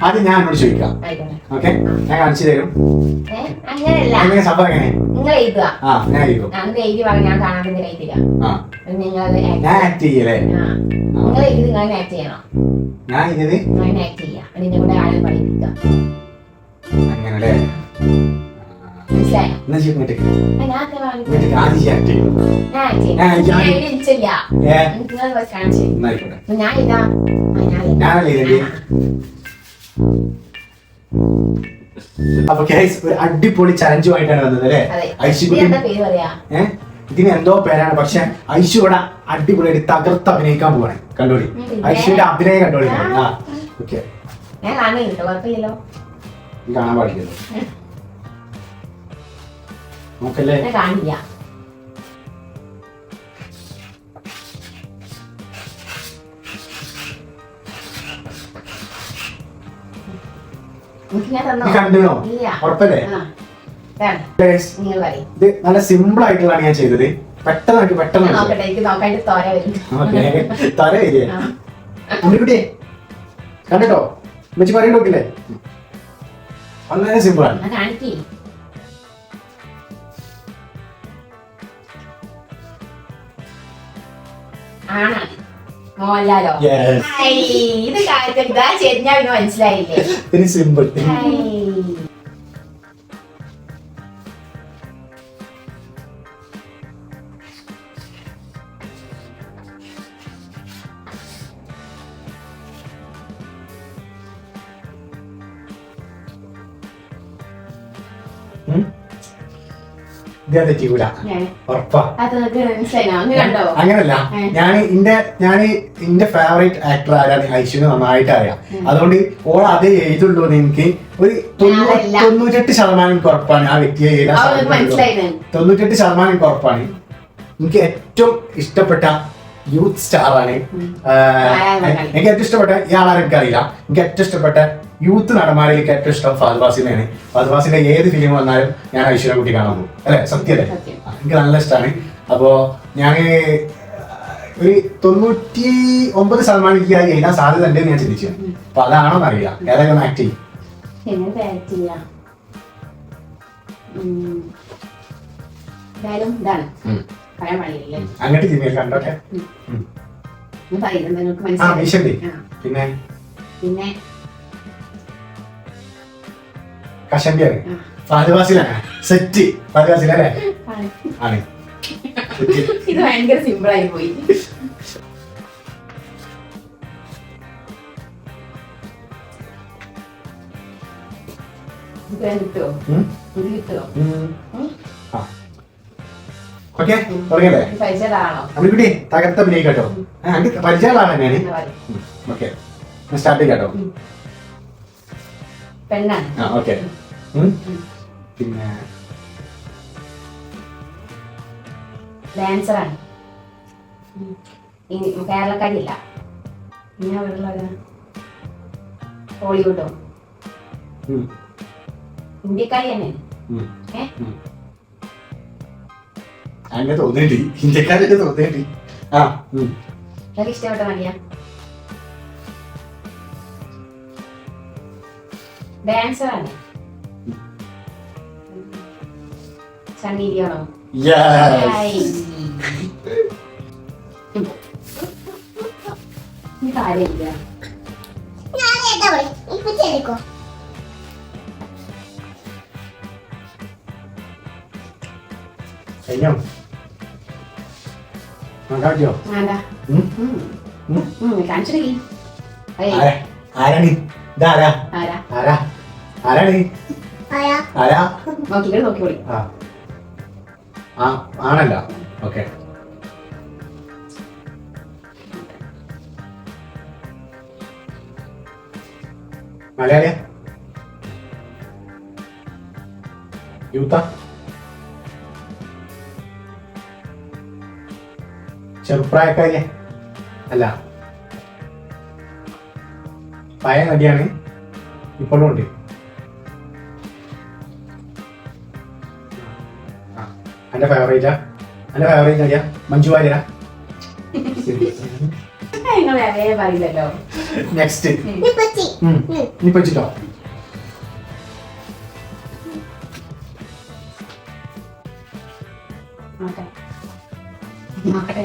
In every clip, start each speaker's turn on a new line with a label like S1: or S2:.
S1: ആദ്യം ഞാൻ എന്നോട് ചോദിക്കാം. ഓക്കെ, ഞാൻ കാണിച്ചു തരും.
S2: അങ്ങനെയല്ല,
S1: സംഭവം എങ്ങനെ?
S2: നിങ്ങൾ എഴുതുക.
S1: ഞാൻ എഴുതും.
S2: ഞാൻ കാണാതെ എഴുതില്ല.
S1: ഞാൻ ആക്ട് ചെയ്യല്ലേ?
S2: നിങ്ങൾ എഴുതി നിങ്ങൾ ആക്ട് ചെയ്യണം.
S1: ഞാൻ ഇത്
S2: നിങ്ങൾ ആക്ട് ചെയ്യാം. അതിന്റെ കൂടെ ആളുകൾ പഠിപ്പിക്കുക.
S1: അങ്ങനല്ലേ?
S2: മനസ്സിലായോ?
S1: എന്നാ ചെയ്യും
S2: ഞാൻ
S1: ആദ്യം ആക്ട് ചെയ്യും. അപ്പൊ ഒരു അടിപൊളി ചലഞ്ചുമായിട്ടാണ് വന്നത് അല്ലേ? ഇതിന് എന്തോ പേരാണ്, പക്ഷെ ഐശു ഇവിടെ അടിപൊളിയായിട്ട് തകർത്ത് അഭിനയിക്കാൻ പോവാണ്. കണ്ടോളി, ഐശുവിന്റെ അഭിനയം കണ്ടോളി. ഓക്കെ, കാണാൻ പാടില്ലല്ലോ, നോക്കല്ലേ?
S2: കാണില്ല.
S1: കണ്ടോ? ഉറപ്പല്ലേ? ഇത് നല്ല സിമ്പിൾ ആയിട്ടുള്ളതാണ് ഞാൻ ചെയ്തത്. പെട്ടെന്ന് പെട്ടെന്ന് തല വരിക കുട്ടിയെ കണ്ടോ? വെച്ച് പറയണ്ടോക്കില്ലേ? വളരെ സിമ്പിൾ ആണ്.
S2: മോഹൻലാലോ? ഇത് കാര്യത്തിൽ മനസ്സിലായില്ലേ?
S1: സിമ്പിൾ. അങ്ങനല്ല, ഞാൻ എന്റെ ഫേവറേറ്റ് ആക്ടർ ആരാണ് ഐശ്വര്യ നന്നായിട്ട് അറിയാം. അതുകൊണ്ട് ഓൾ അതേ എഴുതുള്ളൂ എന്ന് എനിക്ക് ഒരു 98% എനിക്ക് ഉറപ്പാണ്. ആ വ്യക്തിയെ 98% എനിക്ക് ഉറപ്പാണ്. എനിക്ക് ഏറ്റവും ഇഷ്ടപ്പെട്ട യൂത്ത് സ്റ്റാർ ആണ്. എനിക്ക് ഏറ്റവും ഇഷ്ടപ്പെട്ട ഇയാളാരും എനിക്കറിയില്ല. എനിക്ക് ഏറ്റവും ഇഷ്ടപ്പെട്ട യൂത്ത് നടന്മാരെ എനിക്ക് ഏറ്റവും ഇഷ്ടം ഫഹദ് ഫാസിലിനെയാണ്. ഫഹദ് ഫാസിലിന്റെ ഏത് ഫിലിം വന്നാലും ഞാൻ ഐശ്വര്യ കുട്ടി കാണാൻ പോകും. അല്ലെ? സത്യല്ലേ? എനിക്ക് നല്ല ഇഷ്ടമാണ്. അപ്പോ ഞാൻ ഒരു 99% എനിക്ക് എഴുതാൻ സാധ്യത ഉണ്ടെന്ന് ഞാൻ ചിന്തിച്ചു. അപ്പൊ അതാണോ എന്നറിയില്ല. ഏതായാലും ആക്ട് ചെയ്യും. അങ്ങോട്ട് ജിമ്മയിൽ കണ്ടോട്ടെ. പിന്നെ കഷമ്പിയാണ്. ഫഹദ് ഫാസിലാണ് സെറ്റ്. ഫഹദ് ഫാസിലല്ലേ? ആണ്.
S2: ഇത് ഭയങ്കര സിമ്പിൾ ആയി പോയി.
S1: തകർത്ത അഭിനയിക്കട്ടോ. പരിചയമുള്ള തന്നെയാണ്. ഓക്കെ, സ്റ്റാർട്ട് ചെയ്യാട്ടോ. ഓക്കെ, പിന്നെ
S2: ഡാൻസറാണ്. കേരളക്കാരില്ല. ഹോളിവുഡോ? ഇന്ത്യക്കാരി തന്നെ.
S1: അങ്ങനെ തോന്നേണ്ടി, ഇന്ത്യക്കാരൊക്കെ തോന്നേണ്ടി.
S2: എനിക്ക് ഇഷ്ടപ്പെട്ട നടിയാ. ഡാൻസറാണ്. സണ്ണി ലിയോണോ? കാര്യമില്ല.
S1: ആരാണ്? ആണല്ല. ഓക്കെ, മലയാളിയാ? യൂത്താ? ചെറുപ്രായക്കാരിയാ? അല്ല, പഴയ നടിയാണ്, ഇപ്പോഴും ഉണ്ട്. എന്റെ ഫേവറേറ്റാ? എന്റെ ഫേവറേറ്റ് നടിയാ? മഞ്ജു വാര്യരാ? നെക്സ്റ്റ്
S3: നിപ്പച്ചി
S1: നീ പറ്റിട്ടോ
S2: നോക്കട്ടെ നോക്കട്ടെ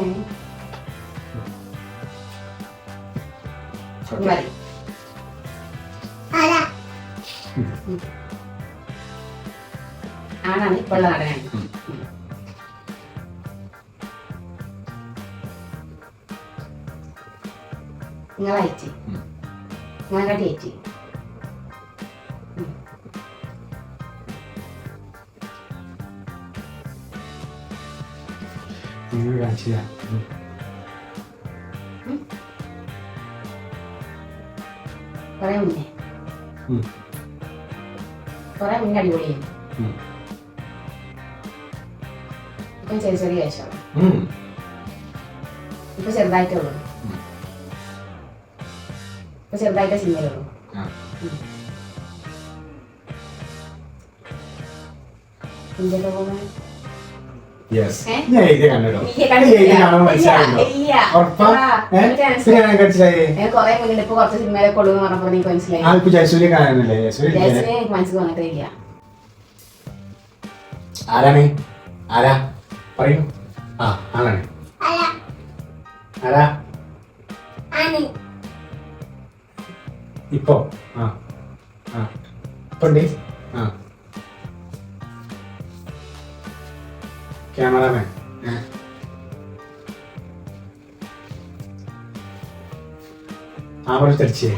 S2: മതി
S3: ആരാ
S2: ആണാണ് ഇപ്പോഴുള്ള നടനാണ് നിങ്ങൾ അയച്ചു ഞാൻ കട്ടി അയച്ചു
S1: നിങ്ങൾ കാണിച്ചു തരാം
S2: കുറെ മുന്നേ കുറെ മുന്നേ അടിപൊളിയായി ഇപ്പം ചെറിയ ചെറിയ വേഷമാണ് ഇപ്പൊ ചെറുതായിട്ടേ ഉള്ളൂ ഇപ്പൊ ചെറുതായിട്ടേ സിനിമയിലുള്ളൂ ഇന്ത്യയിലെ പോകുന്നത്
S1: യെസ്
S2: ഏ?
S1: ഞാൻ എഴുതി കണ്ടോ
S2: ഇല്ല, കണ്ടില്ല.
S1: എഴുതി കാണാൻ മനസ്സിലായല്ലോ
S2: ഇല്ല, ഇല്ല.
S1: ഉറപ്പാ
S2: ആ, എനിക്ക് മനസ്സിലായി.
S1: പിന്നെ ഞാൻ മനസ്സിലായി
S2: ഞാൻ കുറെ മുന്നേ ഇപ്പൊ കുറച്ച് സിനിമയിലൊക്കെ ഉള്ളൂ എന്ന് പറഞ്ഞപ്പോ എനിക്ക് മനസ്സിലായി
S1: ആ ഇപ്പൊ ജയസൂര്യ കാണുന്നില്ലേ ജയസൂര്യ
S2: ജയസിനെ എനിക്ക് മനസ്സിൽ വന്നിട്ടേ ഇല്ല
S1: ആരാണ് ആരാ പറയൂ ആ ആരാണ്
S3: ആരാ
S1: ആരാ
S3: ആണ്
S1: ഇപ്പൊ ആ ആ ഇപ്പൊ ഉണ്ട് ആ ക്യാമറാമാൻ ആവർ തെളിച്ചേ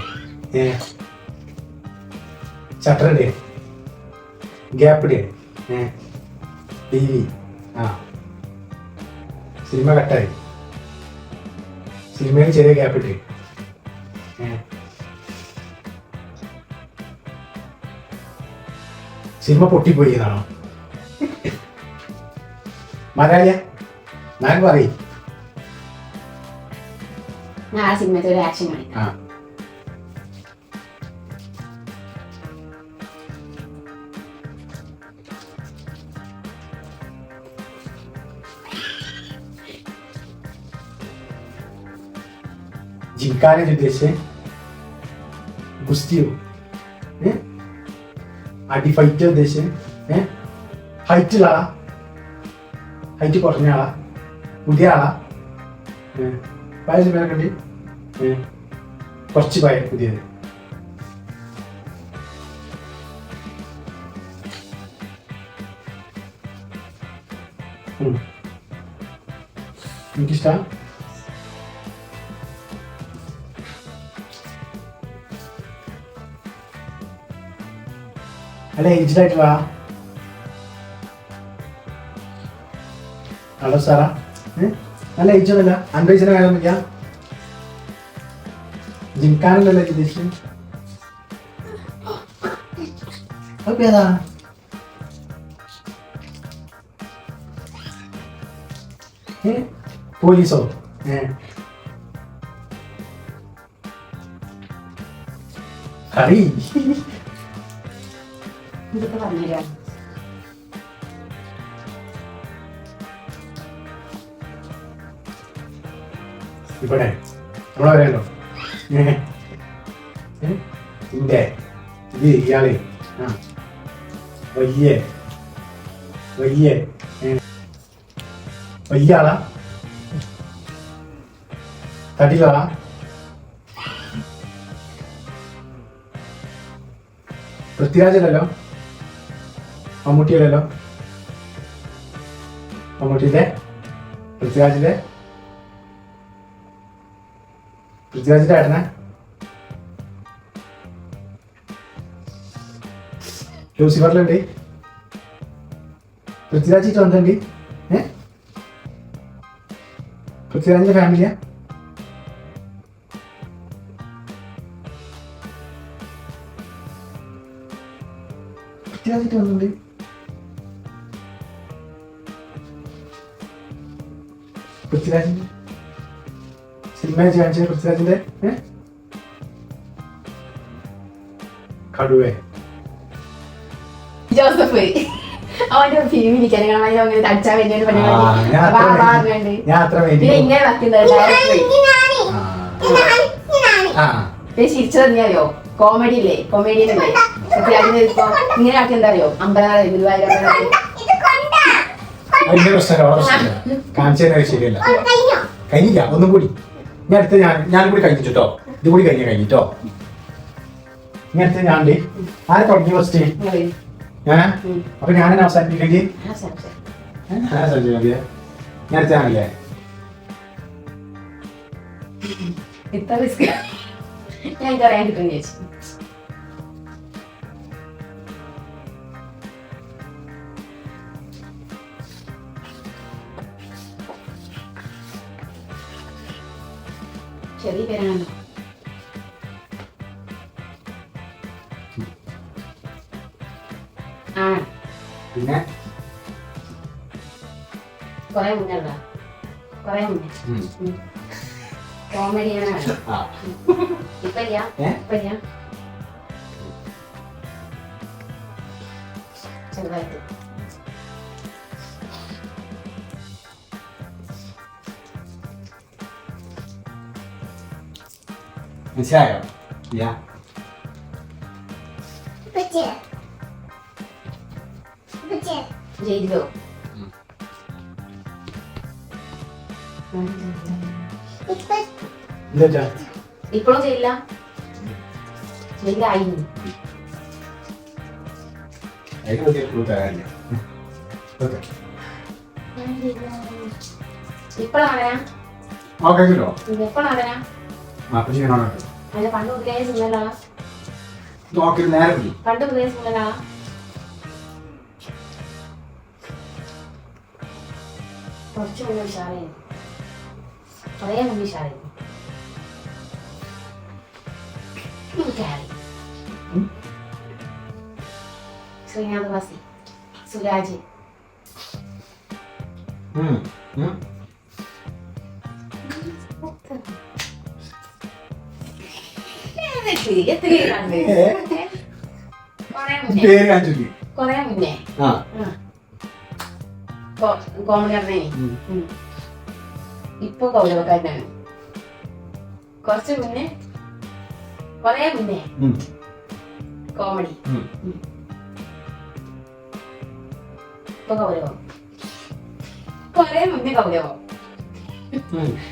S1: ഷട്ടറിടെ ഗ്യാപ്പിടെ ടി വി ആ സിനിമ കട്ടായി സിനിമയിൽ ചെറിയ ഗ്യാപ്പിട്ട് സിനിമ പൊട്ടിപ്പോയി എന്നാണോ മലയാളിയ ഞാൻ പറയും
S2: ഞാൻ ആ സിനിമത്തെ ഒരു ആക്ഷൻ കാണിക്കാം
S1: ആ ജിങ്കാനെ ഉദ്ദേശിച്ച് ഗുസ്തിയോ അടി ഫൈറ്റ് ഉദ്ദേശിച്ച് ഹൈറ്റുള്ള ആളാ ഹൈറ്റ് കുറഞ്ഞ ആളാ പുതിയ ആളാ പഴയ സിനിമ കണ്ടി കുറച്ച് പഴയ പുതിയത് എനിക്കിഷ്ടം അല്ല ഏജ്ഡ് ആയിട്ടുള്ള ഹലോ സാറാ നല്ല ഏജ് ഒന്നുമില്ല 50 വയസ്സിന് വേണമെന്നില്ല ജിംഖാനല്ലല്ലോ ഉദ്ദേശിച്ചത് അപ്പൊ ഏതാ പോലീസോ കറി
S2: ഇതൊക്കെ പറഞ്ഞുതരാം
S1: ഇവിടെ നമ്മളെ പറയണ്ടോ ഇന്റെ ഇത് ഇയാളെ ആ വയ്യേ വയ്യേ വയ്യ ആളാ തടിയിലാളാ പൃഥ്വിരാജല്ലല്ലോ മമ്മൂട്ടിയല്ലല്ലോ മമ്മൂട്ടിയുടെ പൃഥ്വിരാജിന്റെ പൃഥ്വിരാജിന്റെ ഏട്ടനാ ലൂസിഫറിലുണ്ട് പൃഥ്വിരാജ് വന്നിട്ടുണ്ട് പൃഥ്വിരാജിന്റെ ഫാമിലിയാ പൃഥ്വിരാജിട്ട് വന്നിട്ടുണ്ട് പൃഥ്വിരാജിന്റെ സിനിമ കാണിച്ചത് പൃഥ്വിരാജിന്റെ കടുവേ
S2: ജോസഫ് അവന്റെ ഫിലിം ഇരിക്കാൻ അങ്ങനെ തടിച്ചാ വേണ്ടി
S1: ഞാൻ അത്ര
S2: പിന്നെ ഇങ്ങനെ വെക്കുന്നത് ഡയറക്ടർ
S1: ആ
S2: ചിരിച്ചു തന്നെയോ കോമഡി ഇല്ലേ കൊമേഡിയൻ അല്ലേ ഇപ്പൊ ഇങ്ങനെ ആക്കി എന്താ അറിയോ അമ്പലം ഗുരുവായൂർ
S1: അതിന്റെ പ്രശ്നമില്ല അവിടെ പ്രശ്നമില്ല കാണിച്ചു തരാൻ ശരിയല്ല കഴിഞ്ഞില്ല ഒന്നും കൂടി ഞാൻ അടുത്ത് ഞാൻ കൂടി കഴിഞ്ഞിട്ടോ ഇത് കൂടി കഴിഞ്ഞിട്ടോ ഇനി അടുത്ത് ഞാൻ ആരെ തുടങ്ങി ഫസ്റ്റ് ഞാനാ അപ്പൊ ഞാനെ അവസാനിപ്പിക്കെങ്കിൽ ഞാൻ അടുത്ത് ഞാനല്ലേ
S2: ഇത്ര റിസ്ക് ഞാൻ എനിക്കറിയാൻ കിട്ടും ചേച്ചി ചെറിയ പേരാണല്ലോ ആ
S1: പിന്നെ
S2: കൊറേ മുന്നല്ല കൊറേ മുന്നേ കോമഡിയാണ്
S1: ആ
S2: ഇപ്പല്ല
S1: ഏ?
S2: ഇപ്പല്ല ചെറുതായിട്ട്
S1: മനസ്സിലായോ ഇല്ല
S2: ചെയ്തോ
S1: എന്താ
S2: ഇപ്പോഴും ചെയ്യില്ല ചെയ്യില്ലായി
S1: അതിന് വലിയ ക്ലൂ തരാനില്ല ഓക്കെ
S2: ഇപ്പോഴാണ്
S1: ഓക്കെ കിട്ടോ
S2: എപ്പോഴാണ്
S1: അപ്പൊ ചെയ്യണോ
S2: അതിന്റെ പണ്ട് മുതലേ സിംഗലാ
S1: നോക്കി നേരെ പിടി
S2: പണ്ട് മുതലേ സിംഗലാ കുറച്ച് മുന്നേ ഉഷാറായി കുറേ മുന്നേ ഉഷാറായി ശ്രീനാഥ് വാസി സുരാജ്
S1: പേര് കാണിച്ചു
S2: കൊറേ മുന്നേ
S1: ആ
S2: കോമഡി പറഞ്ഞേ ഇപ്പൊ കൗരവക്കാരനാണ് കുറച്ച് മുന്നേ കൊറേ മുന്നേ കോമഡി ഇപ്പൊ കൗരവം കൊറേ മുന്നേ കൗരവം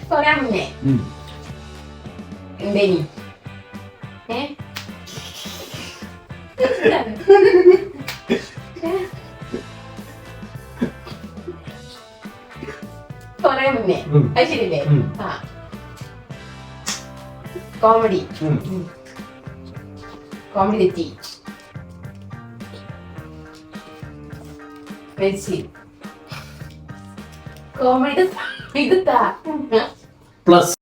S2: കൊറേ മുന്നേ എന്തേനി കൊറേ മുന്നേ അത് ശരിയല്ലേ ആ കോമഡി കോമഡി തെറ്റി മെസ്സി കോമഡി ഇത്
S1: പ്ലസ്